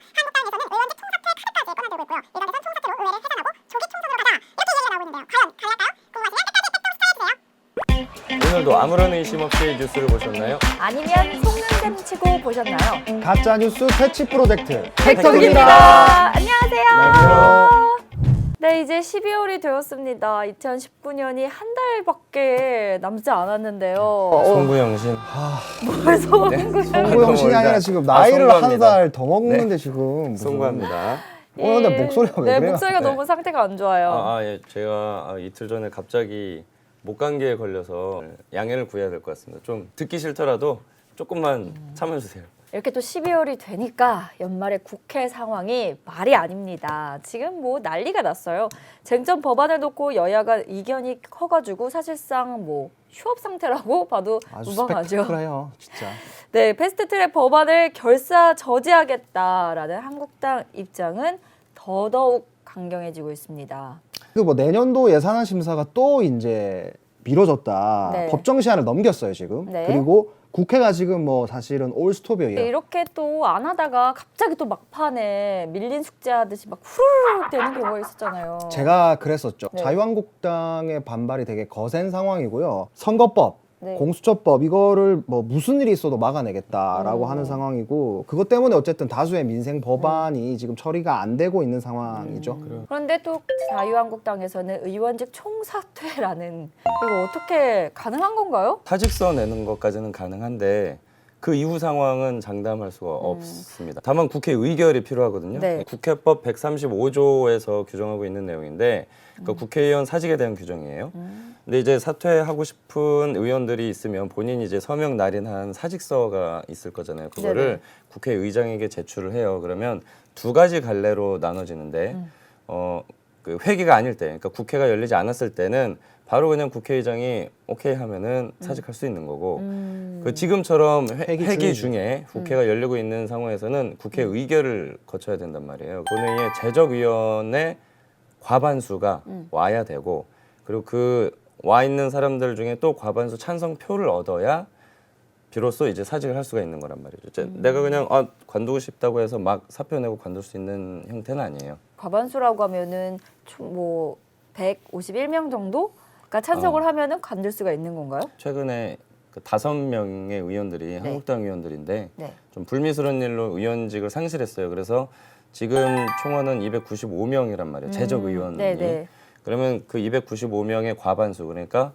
한국당에서는 의원직 총사퇴 카드까지 꺼내들고 있고요. 일각에선 총사퇴로 의회를 해산하고 조기 총선으로 가자 이렇게 얘기가 나오고 있는데요. 과연 가능할까요? 궁금하시면 끝까지 백동 시청해주세요. 오늘도 아무런 의심 없이 뉴스를 보셨나요? 아니면 속는셈 치고 보셨나요? 가짜뉴스 퇴치 프로젝트 팩톡입니다. 안녕하세요. 안녕하세요. 네, 이제 12월이 되었습니다. 2019년이 한 달밖에 남지 않았는데요. 송구영신. 뭘 송구요? 송구영신이 아니라 지금 나이를 한 송구합니다. 살 더 먹는데 지금 무슨- 송구합니다. 근데 목소리가 왜 네, 그래요? 목소리가 네. 너무 상태가 안 좋아요. 예. 제가 이틀 전에 갑자기 목감기에 걸려서 양해를 구해야 될 것 같습니다. 좀 듣기 싫더라도 조금만 참아주세요. 이렇게 또 12월이 되니까 연말에 국회 상황이 말이 아닙니다. 지금 뭐 난리가 났어요. 쟁점 법안을 놓고 여야가 이견이 커가지고 사실상 뭐 휴업 상태라고 봐도 아주 무방하죠. 스펙타클해요, 진짜. 네, 패스트트랙 법안을 결사 저지하겠다라는 한국당 입장은 더더욱 강경해지고 있습니다. 그 뭐 내년도 예산안 심사가 또 이제 미뤄졌다. 네. 법정 시한을 넘겼어요 지금. 네. 그리고 국회가 지금 뭐 사실은 올 스톱이에요. 이렇게 또 안 하다가 갑자기 또 막판에 밀린 숙제하듯이 막 후루룩 되는 경우가 있었잖아요. 제가 그랬었죠. 네. 자유한국당의 반발이 되게 거센 상황이고요. 선거법, 네. 공수처법 이거를 뭐 무슨 일이 있어도 막아내겠다라고 하는 상황이고 그것 때문에 어쨌든 다수의 민생 법안이 지금 처리가 안 되고 있는 상황이죠. 그런데 또 자유한국당에서는 의원직 총사퇴라는 이거 어떻게 가능한 건가요? 사직서 내는 것까지는 가능한데 그 이후 상황은 장담할 수가 없습니다. 다만 국회 의결이 필요하거든요. 네. 국회법 135조에서 규정하고 있는 내용인데 그러니까 국회의원 사직에 대한 규정이에요. 근데 이제 사퇴하고 싶은 의원들이 있으면 본인이 이제 서명 날인한 사직서가 있을 거잖아요. 그거를 네네. 국회의장에게 제출을 해요. 그러면 두 가지 갈래로 나눠지는데 그 회기가 아닐 때, 그러니까 국회가 열리지 않았을 때는 바로 그냥 국회의장이 오케이 하면은 사직할 수 있는 거고 그 지금처럼 회기 중에 국회가 열리고 있는 상황에서는 국회 의결을 거쳐야 된단 말이에요. 본회의에 제적위원회 과반수가 와야 되고 그리고 그 와 있는 사람들 중에 또 과반수 찬성표를 얻어야 비로소 이제 사직을 할 수가 있는 거란 말이죠. 내가 그냥 관두고 싶다고 해서 막 사표 내고 관둘 수 있는 형태는 아니에요. 과반수라고 하면은 뭐 151명 정도가 찬성을 하면은 관둘 수가 있는 건가요? 최근에 그 5명의 의원들이 한국당 의원들인데 네. 좀 불미스러운 일로 의원직을 상실했어요. 그래서 지금 총원은 295명이란 말이에요. 재적 의원이. 네네. 그러면 그 295명의 과반수 그러니까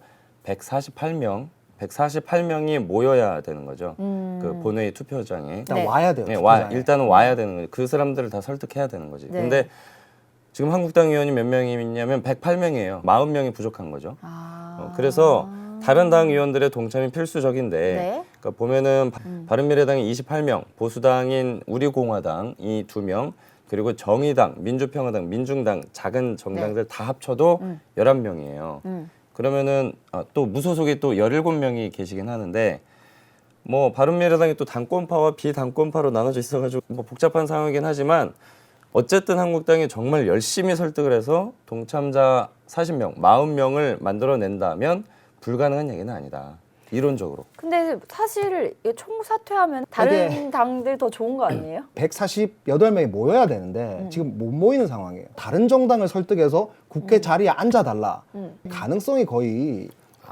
148명이 모여야 되는 거죠. 그 본회의 투표장에. 일단 네. 와야 돼요. 네, 투표장에. 일단은 와야 되는 거죠. 그 사람들을 다 설득해야 되는 거지. 네. 근데 지금 한국당 의원이 몇 명이 있냐면 108명이에요. 40명이 부족한 거죠. 그래서 다른 당 의원들의 동참이 필수적인데 네. 그러니까 보면은 바른미래당이 28명, 보수당인 우리공화당이 2명, 그리고 정의당, 민주평화당, 민중당 작은 정당들 다 합쳐도 11명이에요. 그러면은 또 무소속이 또 17명이 계시긴 하는데 뭐 바른미래당이 또 당권파와 비당권파로 나눠져 있어가지고 뭐 복잡한 상황이긴 하지만 어쨌든 한국당이 정말 열심히 설득을 해서 동참자 40명, 40명을 만들어낸다면 불가능한 얘기는 아니다. 이론적으로. 근데 사실 이 총사퇴하면 다른 당들 더 좋은 거 아니에요? 148명이 모여야 되는데 지금 못 모이는 상황이에요. 다른 정당을 설득해서 국회 자리에 앉아달라. 가능성이 거의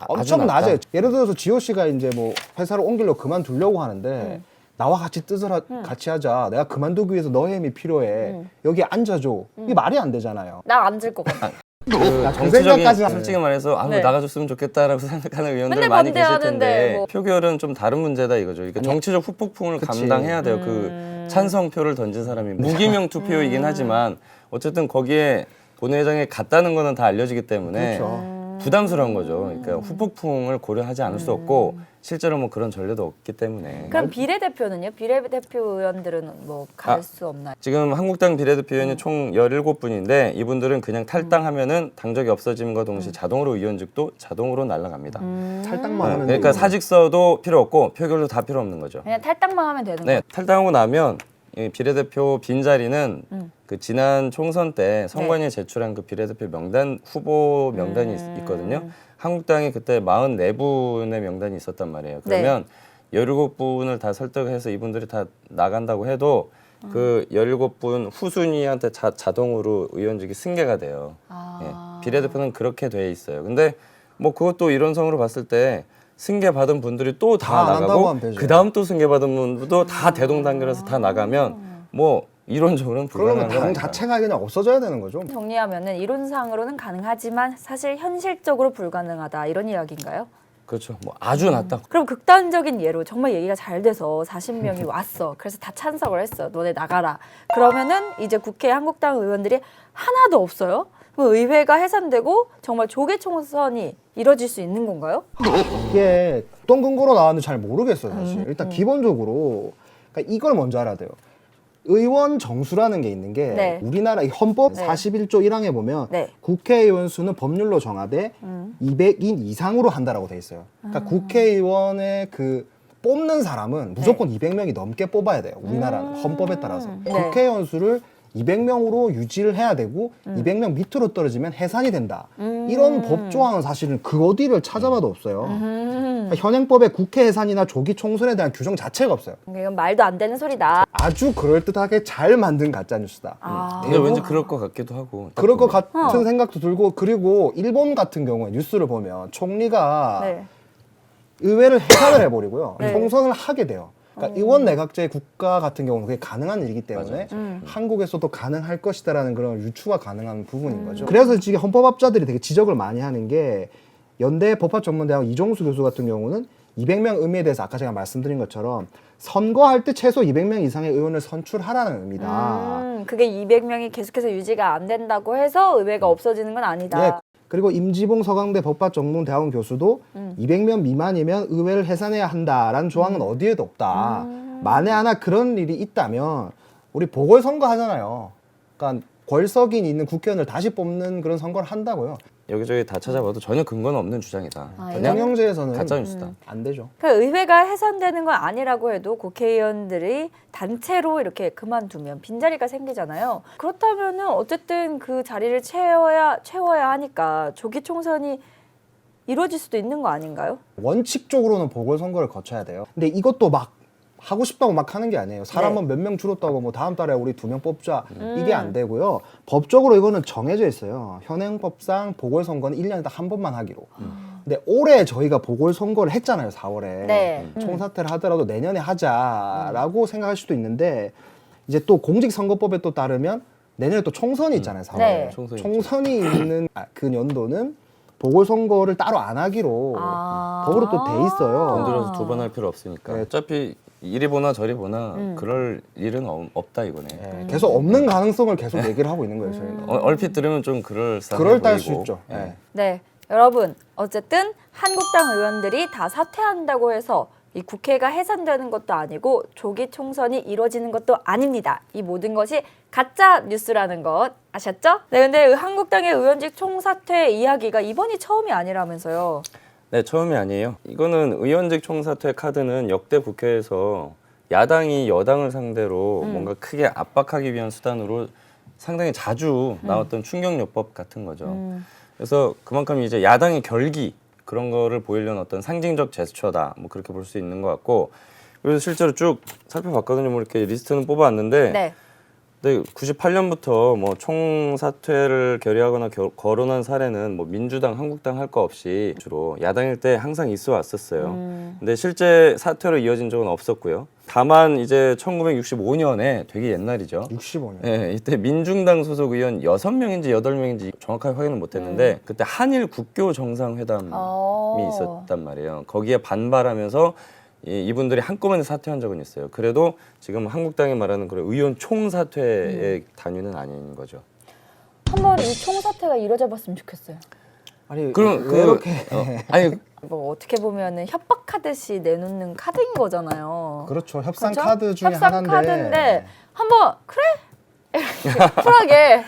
엄청 낮다. 낮아요. 예를 들어서 지호 씨가 이제 뭐 회사를 옮기려고 그만두려고 하는데 나와 같이 뜻을 같이 하자. 내가 그만두기 위해서 너의 힘이 필요해. 여기 앉아줘. 이게 말이 안 되잖아요. 나 앉을 것 같아. 그 그 정치적인 생각까지는 솔직히 말해서 네. 나가줬으면 좋겠다라고 생각하는 의원들 맨날 많이 계실 반대하는데 텐데 뭐. 표결은 좀 다른 문제다 이거죠. 그러니까 정치적 후폭풍을 그치. 감당해야 돼요. 그 찬성표를 던진 사람이 무기명 투표이긴 하지만 어쨌든 거기에 본회의장에 갔다는 거는 다 알려지기 때문에 그렇죠. 부담스러운 거죠. 그러니까 후폭풍을 고려하지 않을 수 없고 실제로 뭐 그런 전례도 없기 때문에. 그럼 비례대표는요? 비례대표 의원들은 뭐 갈 수 없나요? 지금 한국당 비례대표 의원이 총 17분인데 이분들은 그냥 탈당하면은 당적이 없어짐과 동시에 자동으로 의원직도 자동으로 날아갑니다. 탈당만 하면 그러니까 되고. 사직서도 필요 없고 표결도 다 필요 없는 거죠. 그냥 탈당만 하면 되는 네, 거예요? 탈당하고 나면 이 비례대표 빈자리는 그 지난 총선 때 선관위에 제출한 그 비례대표 명단 후보 명단이 있거든요. 한국당이 그때 44분의 명단이 있었단 말이에요. 그러면 17분을 다 설득해서 이분들이 다 나간다고 해도 그 17분 후순위한테 자동으로 의원직이 승계가 돼요. 예, 비례대표는 그렇게 돼 있어요. 근데 뭐 그것도 이론상으로 봤을 때 승계 받은 분들이 또 다 다 안 한다고 나가고 하면 되죠. 그 다음 또 승계 받은 분들도 다 대동단결해서 다 나가면 뭐 이론적으로는 그러면 불가능한 거 당 아닌가. 자체가 그냥 없어져야 되는 거죠. 정리하면은 이론상으로는 가능하지만 사실 현실적으로 불가능하다 이런 이야기인가요? 그렇죠. 뭐 아주 낮다. 그럼 극단적인 예로 정말 얘기가 잘 돼서 40명이 왔어. 그래서 다 찬성을 했어. 너네 나가라. 그러면은 이제 국회 한국당 의원들이 하나도 없어요. 그럼 의회가 해산되고 정말 조계 총선이 이뤄질 수 있는 건가요? 이게 어떤 근거로 나왔는지 잘 모르겠어요, 사실. 일단 기본적으로 그러니까 이걸 먼저 알아야 돼요. 의원 정수라는 게 있는 게 네. 우리나라 이 헌법 네. 41조 1항에 보면 네. 국회의원 수는 법률로 정하되 200인 이상으로 한다라고 돼 있어요. 그러니까 국회의원의 그 뽑는 사람은 무조건 200명이 넘게 뽑아야 돼요. 우리나라 헌법에 따라서. 네. 국회의원 수를 200명으로 유지를 해야 되고 200명 밑으로 떨어지면 해산이 된다. 이런 법 조항은 사실은 그 어디를 찾아봐도 없어요. 그러니까 현행법에 국회 해산이나 조기 총선에 대한 규정 자체가 없어요. 이건 말도 안 되는 소리다. 아주 그럴듯하게 잘 만든 가짜 뉴스다. 근데 왠지 그럴 것 같기도 하고. 그럴 것 딱 보면. 같은 생각도 들고 그리고 일본 같은 경우에 뉴스를 보면 총리가 네. 의회를 해산을 해버리고요. 네. 총선을 하게 돼요. 그러니까 의원 내각제 국가 같은 경우는 그게 가능한 일이기 때문에 맞아요. 한국에서도 가능할 것이다라는 그런 유추가 가능한 부분인 거죠. 그래서 지금 헌법학자들이 되게 지적을 많이 하는 게 연대 법학전문대학 이종수 교수 같은 경우는 200명 의미에 대해서 아까 제가 말씀드린 것처럼 선거할 때 최소 200명 이상의 의원을 선출하라는 의미다. 그게 200명이 계속해서 유지가 안 된다고 해서 의회가 없어지는 건 아니다. 예. 그리고 임지봉 서강대 법학전문대학원 교수도 200명 미만이면 의회를 해산해야 한다라는 조항은 어디에도 없다. 만에 하나 그런 일이 있다면 우리 보궐선거 하잖아요. 그러니까 권석이 있는 국회의원을 다시 뽑는 그런 선거를 한다고요. 여기저기 다 찾아봐도 전혀 근거는 없는 주장이다. 아, 그냥 경영제에서는 가짜 뉴스다. 안 되죠. 그러니까 의회가 해산되는 건 아니라고 해도 국회의원들이 단체로 이렇게 그만두면 빈자리가 생기잖아요. 그렇다면은 어쨌든 그 자리를 채워야 하니까 조기 총선이 이루어질 수도 있는 거 아닌가요? 원칙적으로는 보궐선거를 거쳐야 돼요. 근데 이것도 막 하고 싶다고 막 하는 게 아니에요. 사람은 네. 몇 명 줄었다고 뭐 다음 달에 우리 2명 뽑자 이게 안 되고요. 법적으로 이거는 정해져 있어요. 현행법상 보궐선거는 1년에 딱 한 번만 하기로. 근데 올해 저희가 보궐선거를 했잖아요. 4월에. 네. 총사퇴를 하더라도 내년에 하자라고 생각할 수도 있는데 이제 또 공직선거법에 또 따르면 내년에 또 총선이 있잖아요. 4월에. 네. 총선이 있는 그 연도는 보궐선거를 따로 안 하기로 법으로 또 돼 있어요. 돈 들어서 두 번 할 필요 없으니까. 네. 어차피 이리 보나 저리 보나 그럴 일은 없다 이거네. 예, 계속 없는 가능성을 계속 얘기를 하고 있는 거예요. 저희는. 얼핏 들으면 좀 그럴싸해 그럴 수 보이고. 있죠. 예. 예. 네, 여러분 어쨌든 한국당 의원들이 다 사퇴한다고 해서 이 국회가 해산되는 것도 아니고 조기 총선이 이루어지는 것도 아닙니다. 이 모든 것이 가짜 뉴스라는 것 아셨죠? 네, 근데 한국당의 의원직 총사퇴 이야기가 이번이 처음이 아니라면서요. 네, 처음이 아니에요. 이거는 의원직 총사퇴 카드는 역대 국회에서 야당이 여당을 상대로 뭔가 크게 압박하기 위한 수단으로 상당히 자주 나왔던 충격요법 같은 거죠. 그래서 그만큼 이제 야당의 결기 그런 거를 보이려는 어떤 상징적 제스처다. 뭐 그렇게 볼 수 있는 것 같고 그래서 실제로 쭉 살펴봤거든요. 뭐 이렇게 리스트는 뽑아왔는데 네. 근데 98년부터 뭐 총사퇴를 결의하거나 거론한 사례는 뭐 민주당, 한국당 할 거 없이 주로 야당일 때 항상 있어 왔었어요. 근데 실제 사퇴로 이어진 적은 없었고요. 다만 이제 1965년에 되게 옛날이죠. 65년. 네, 이때 민중당 소속 의원 6명인지 8명인지 정확하게 확인은 못했는데 그때 한일 국교 정상회담이 있었단 말이에요. 거기에 반발하면서 이분들이 한꺼번에 사퇴한 적은 있어요. 그래도 지금 한국당이 말하는 그런 의원 총사퇴의 단위는 아닌 거죠. 한번 이 총사퇴가 이루어져봤으면 좋겠어요. 아니 그럼 왜 이렇게 아니 뭐 어떻게 보면은 협박하듯이 내놓는 카드인 거잖아요. 그렇죠. 협상 그렇죠? 카드 중에 협상 하나인데. 카드인데 한번 그래 이렇게 쿨하게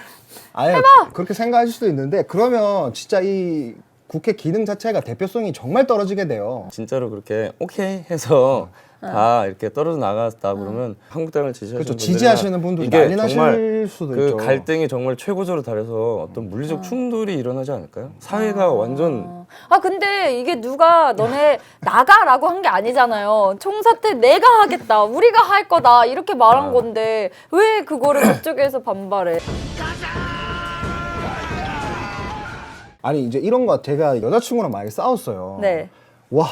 아예 그렇게 생각하실 수도 있는데 그러면 진짜 이 국회 기능 자체가 대표성이 정말 떨어지게 돼요. 진짜로 그렇게 오케이 해서 다 이렇게 떨어져 나갔다 그러면 한국당을 지지하시는 그렇죠. 분들은 지지하시는 분들이 이게 난리 정말 나실 수도 그 있죠. 갈등이 정말 최고조로 달해서 어떤 물리적 충돌이 일어나지 않을까요? 사회가 완전 근데 이게 누가 너네 나가라고 한 게 아니잖아요. 총사퇴 내가 하겠다, 우리가 할 거다 이렇게 말한 건데 왜 그거를 그쪽에서 반발해? 아니 이제 이런 거 제가 여자친구랑 만약에 싸웠어요. 네. 와,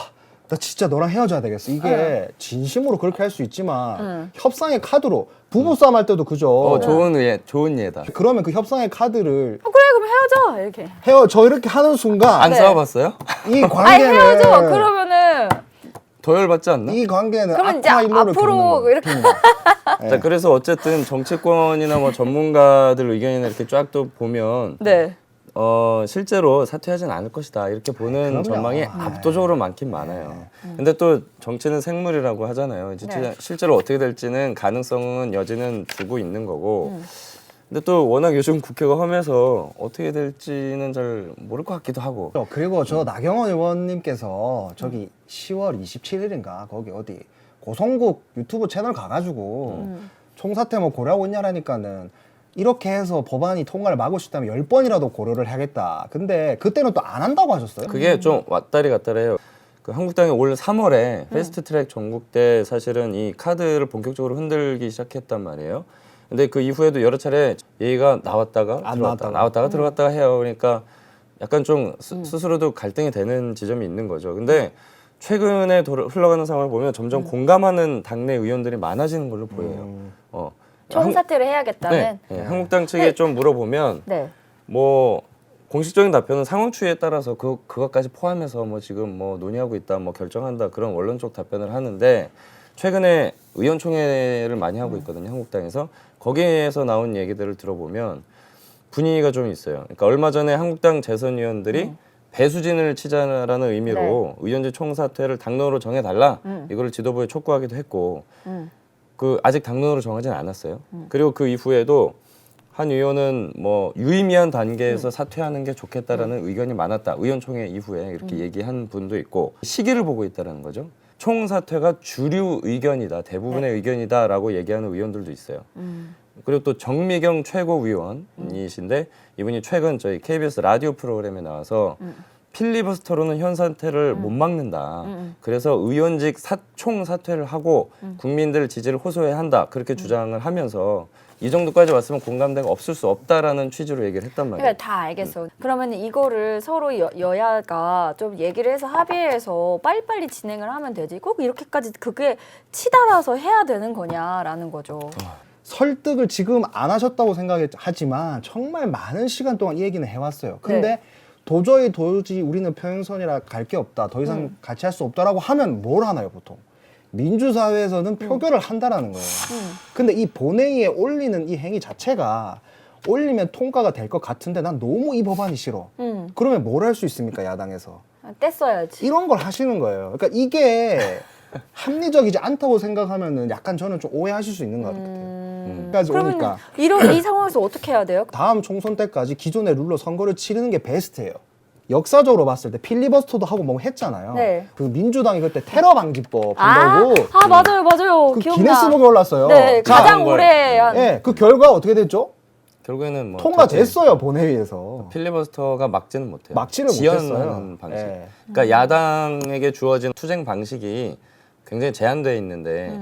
나 진짜 너랑 헤어져야 되겠어. 이게 진심으로 그렇게 할 수 있지만 협상의 카드로 부부싸움 할 때도 그죠. 좋은 예다. 그러면 그 협상의 카드를 그래 그럼 헤어져 이렇게. 저 이렇게 하는 순간 안 네. 싸워봤어요? 이 아니 관계는 헤어져 그러면은 더 열받지 않나? 이 관계는 그러면 이제 악화 일로를 앞으로 겪는 거예요. 이렇게 자, 그래서 어쨌든 정치권이나 뭐 전문가들 의견이나 이렇게 쫙 또 보면 네. 실제로 사퇴하진 않을 것이다 이렇게 보는 그럼요. 전망이 압도적으로 많긴 많아요. 근데 또 정치는 생물이라고 하잖아요. 네. 실제로 어떻게 될지는 가능성은 여지는 두고 있는 거고. 근데 또 워낙 요즘 국회가 험해서 어떻게 될지는 잘 모를 것 같기도 하고. 그리고 저 나경원 의원님께서 저기 10월 27일인가 거기 어디 고성국 유튜브 채널 가가지고 총사퇴 뭐 고려하고 있냐라니까는 이렇게 해서 법안이 통과를 막을 수 있다면 10번이라도 고려를 하겠다. 근데 그때는 또 안 한다고 하셨어요. 그게 좀 왔다리 갔다리 해요. 그 한국당이 올 3월에 패스트트랙 전국대 사실은 이 카드를 본격적으로 흔들기 시작했단 말이에요. 근데 그 이후에도 여러 차례 얘기가 나왔다가 안 들어갔다가 나왔다가. 나왔다가 들어갔다가 해요. 그러니까 약간 좀 스스로도 갈등이 되는 지점이 있는 거죠. 근데 최근에 흘러가는 상황을 보면 점점 공감하는 당내 의원들이 많아지는 걸로 보여요. 총사퇴를 해야겠다는. 네, 한국당 측에 좀 물어보면 네. 뭐 공식적인 답변은 상황 추이에 따라서 그것까지 포함해서 뭐 지금 뭐 논의하고 있다, 뭐 결정한다 그런 원론적 답변을 하는데 최근에 의원총회를 많이 하고 있거든요, 한국당에서. 거기에서 나온 얘기들을 들어보면 분위기가 좀 있어요. 그러니까 얼마 전에 한국당 재선 의원들이 배수진을 치자라는 의미로 의원직 총사퇴를 당론으로 정해달라 이거를 지도부에 촉구하기도 했고 그 아직 당론으로 정하지는 않았어요. 그리고 그 이후에도 한 의원은 뭐 유의미한 단계에서 사퇴하는 게 좋겠다라는 의견이 많았다. 의원총회 이후에 이렇게 얘기한 분도 있고 시기를 보고 있다는 거죠. 총사퇴가 주류 의견이다, 대부분의 의견이다라고 얘기하는 의원들도 있어요. 그리고 또 정미경 최고위원이신데 이분이 최근 저희 KBS 라디오 프로그램에 나와서 필리버스터로는 현 사태를 못 막는다. 그래서 의원직 총사퇴를 하고 국민들 지지를 호소해야 한다. 그렇게 주장을 하면서 이 정도까지 왔으면 공감대가 없을 수 없다라는 취지로 얘기를 했단 말이에요. 그러니까 다 알겠어. 그러면 이거를 서로 여야가 좀 얘기를 해서 합의해서 빨리빨리 진행을 하면 되지. 꼭 이렇게까지 그게 치달아서 해야 되는 거냐라는 거죠. 설득을 지금 안 하셨다고 생각하지만 정말 많은 시간 동안 이 얘기는 해왔어요. 근데 네. 도저히 우리는 평행선이라 갈 게 없다. 더 이상 같이 할 수 없다라고 하면 뭘 하나요, 보통? 민주사회에서는 표결을 한다라는 거예요. 근데 이 본회의에 올리는 이 행위 자체가 올리면 통과가 될 것 같은데 난 너무 이 법안이 싫어. 그러면 뭘 할 수 있습니까, 야당에서? 뗐어야지. 이런 걸 하시는 거예요. 그러니까 이게 합리적이지 않다고 생각하면은 약간 저는 좀 오해하실 수 있는 것 같아요. 까지 그러면 오니까 이 상황에서 어떻게 해야 돼요? 다음 총선 때까지 기존의 룰로 선거를 치르는 게 베스트예요. 역사적으로 봤을 때 필리버스터도 하고 뭐 했잖아요. 네. 그 민주당이 그때 테러 방지법 한다고 맞아요. 그 기억나. 기네스북에 올랐어요. 네, 자, 가장 오래 한. 예, 그 결과 어떻게 됐죠? 결국에는 뭐 통과됐어요, 본회의에서. 필리버스터가 막지는 못해요. 막지를 지연하는 못했어요. 방식. 예. 그러니까 야당에게 주어진 투쟁 방식이 굉장히 제한되어 있는데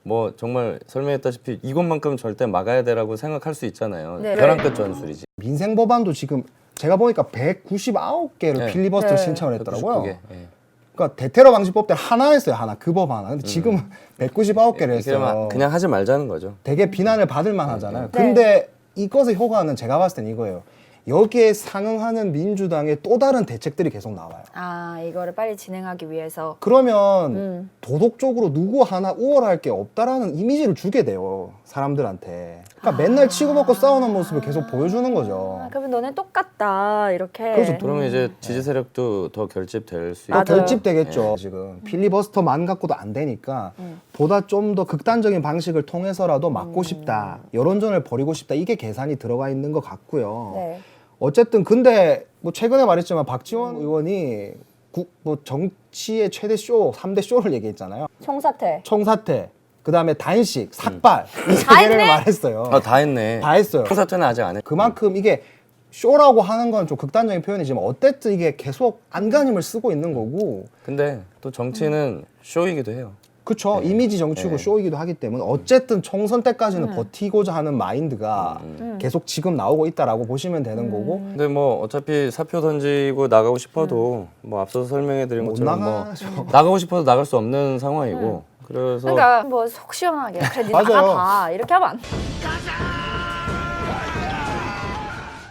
뭐 정말 설명했다시피 이것만큼 절대 막아야 되라고 생각할 수 있잖아요. 네. 벼랑 끝 전술이지. 민생 법안도 지금 제가 보니까 199개를 네. 필리버스터 네. 신청을 했더라고요. 199개. 예. 그러니까 대테러 방지법 때 하나 했어요, 하나. 그 법 하나. 근데 지금은 199개를 했어요. 그냥 하지 말자는 거죠. 되게 비난을 받을 만하잖아요. 네. 근데 이것의 효과는 제가 봤을 땐 이거예요. 여기에 상응하는 민주당의 또 다른 대책들이 계속 나와요. 이거를 빨리 진행하기 위해서. 그러면 도덕적으로 누구 하나 우월할 게 없다라는 이미지를 주게 돼요, 사람들한테. 그러니까 맨날 치고받고 싸우는 모습을 계속 보여주는 거죠. 그러면 너네 똑같다 이렇게. 그래서 그러면 이제 지지 세력도 더 결집될 수 더 맞아요. 결집되겠죠. 지금 필리버스터만 갖고도 안 되니까 보다 좀 더 극단적인 방식을 통해서라도 막고 싶다, 여론전을 벌이고 싶다, 이게 계산이 들어가 있는 것 같고요. 네. 어쨌든 근데 뭐 최근에 말했지만 박지원 의원이 뭐 정치의 최대 쇼 3대 쇼를 얘기했잖아요. 총사퇴. 총사퇴, 그다음에 단식, 삭발 이 세 다 개를 했네? 말했어요. 다 했네. 다 했어요. 총사퇴는 아직 안 해. 그만큼 이게 쇼라고 하는 건 좀 극단적인 표현이지만 어쨌든 이게 계속 안간힘을 쓰고 있는 거고. 근데 또 정치는 쇼이기도 해요. 그쵸. 이미지 정치고 네. 쇼이기도 하기 때문에 어쨌든 총선 때까지는 버티고자 하는 마인드가 계속 지금 나오고 있다라고 보시면 되는 거고. 근데 뭐 어차피 사표 던지고 나가고 싶어도 뭐 앞서서 설명해 드린 못 것처럼 나가죠. 뭐 나가고 싶어도 나갈 수 없는 상황이고 그래서 그러니까 뭐 속 시원하게 그래 니 맞아요. 나가봐 이렇게 하면 안 돼.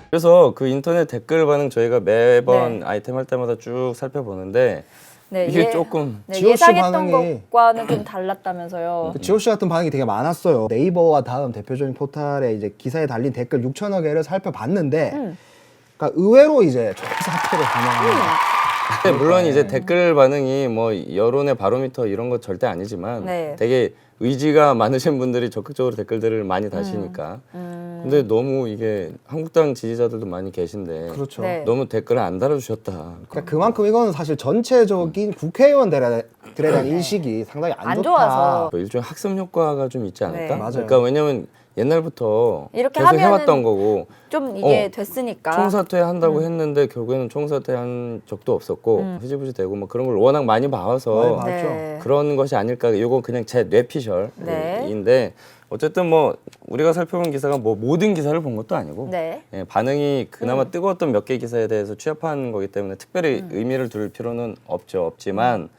그래서 그 인터넷 댓글 반응 저희가 매번 아이템 할 때마다 쭉 살펴보는데 네, 이게 조금 네, 지호 씨 예상했던 반응이- 것과는 좀 달랐다면서요. 그 지호 씨 같은 반응이 되게 많았어요. 네이버와 다음 대표적인 포털에 이제 기사에 달린 댓글 6천여 개를 살펴봤는데, 그러니까 의외로 이제 총사퇴를 반영합니다. 근데 물론 이제 댓글 반응이 뭐 여론의 바로미터 이런 거 절대 아니지만 네. 되게 의지가 많으신 분들이 적극적으로 댓글들을 많이 다시니까 근데 너무 이게 한국당 지지자들도 많이 계신데 그렇죠. 네. 너무 댓글을 안 달아주셨다. 그러니까 그만큼 이거는 사실 전체적인 국회의원들에 대한 인식이 상당히 안 안 좋다. 좋아서. 뭐 일종의 학습 효과가 좀 있지 않을까? 네. 맞아요. 그러니까 왜냐면 옛날부터 이렇게 계속 하면은 해왔던 거고 좀 이게 어, 됐으니까. 총사퇴한다고 했는데 결국에는 총사퇴한 적도 없었고 흐지부지 되고 뭐 그런 걸 워낙 많이 봐와서 많이 봐. 네. 그런 것이 아닐까. 이건 그냥 제 뇌피셜인데 네. 어쨌든 뭐 우리가 살펴본 기사가 뭐 모든 기사를 본 것도 아니고 네. 예, 반응이 그나마 뜨거웠던 몇 개 기사에 대해서 취합한 거기 때문에 특별히 의미를 둘 필요는 없지만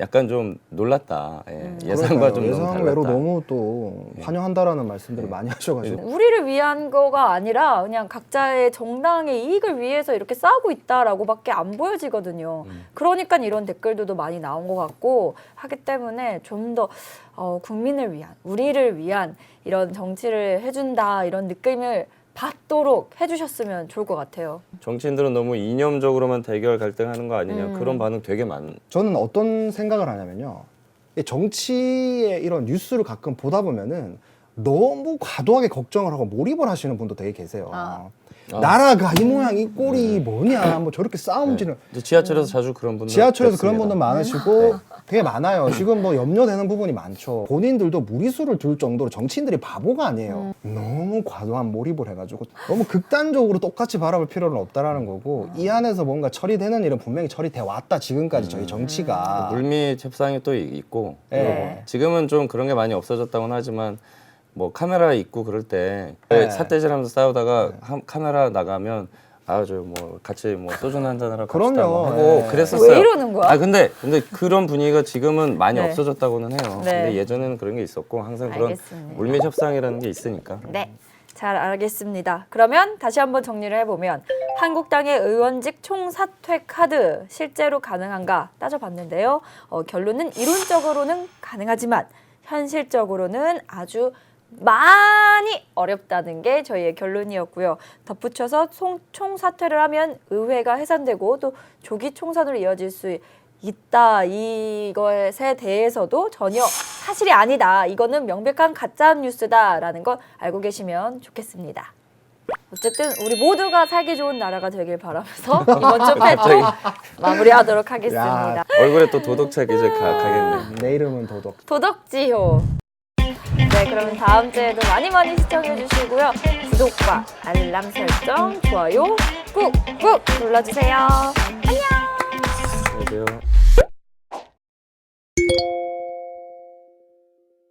약간 좀 놀랐다. 예상과 좀 너무 예상 달랐다. 외로 너무 또 환영한다라는 말씀들을 많이 하셔가지고. 우리를 위한 거가 아니라 그냥 각자의 정당의 이익을 위해서 이렇게 싸우고 있다라고밖에 안 보여지거든요. 그러니까 이런 댓글들도 많이 나온 것 같고 하기 때문에 좀 더 국민을 위한, 우리를 위한 이런 정치를 해준다 이런 느낌을 받도록 해주셨으면 좋을 것 같아요. 정치인들은 너무 이념적으로만 대결 갈등하는 거 아니냐 그런 반응 되게 저는 어떤 생각을 하냐면요. 이 정치의 이런 뉴스를 가끔 보다 보면은 너무 과도하게 걱정을 하고 몰입을 하시는 분도 되게 계세요. 나라가 이 모양 이 꼴이 뭐냐, 뭐 저렇게 싸움지는. 이제 지하철에서 자주 그런 분들 지하철에서 그런 뵙습니다. 분들 많으시고 되게 많아요. 지금 뭐 염려되는 부분이 많죠. 본인들도 무리수를 둘 정도로 정치인들이 바보가 아니에요. 너무 과도한 몰입을 해가지고 너무 극단적으로 똑같이 바라볼 필요는 없다라는 거고 이 안에서 뭔가 처리되는 일은 분명히 처리돼 왔다 지금까지 저희 정치가. 물밑 협상이 또 있고 네. 지금은 좀 그런 게 많이 없어졌다고는 하지만 뭐 카메라 있고 그럴 때 네. 삿대질하면서 싸우다가 카메라 나가면 아주 뭐 같이 뭐 소주 한잔 하러 갑시다 그럼요. 뭐 하고 네. 그랬었어요. 왜 이러는 거야? 근데 그런 분위기가 지금은 많이 네. 없어졌다고는 해요. 네. 근데 예전에는 그런 게 있었고 항상 그런 알겠습니다. 물밑 협상이라는 게 있으니까. 네, 잘 알겠습니다. 그러면 다시 한번 정리를 해보면 한국당의 의원직 총사퇴 카드 실제로 가능한가 따져봤는데요. 결론은 이론적으로는 가능하지만 현실적으로는 아주 많이 어렵다는 게 저희의 결론이었고요. 덧붙여서 총사퇴를 하면 의회가 해산되고 또 조기 총선으로 이어질 수 있다. 이것에 대해서도 전혀 사실이 아니다. 이거는 명백한 가짜 뉴스다라는 걸 알고 계시면 좋겠습니다. 어쨌든 우리 모두가 살기 좋은 나라가 되길 바라면서 이번 주 패치 마무리하도록 하겠습니다. 야. 얼굴에 또 도덕책 이제 가겠네. 내 이름은 도덕. 도덕지효. 네, 그러면 다음 주에도 많이 시청해 주시고요. 구독과 알람 설정, 좋아요 꾹꾹 눌러주세요. 안녕. 안녕하세요.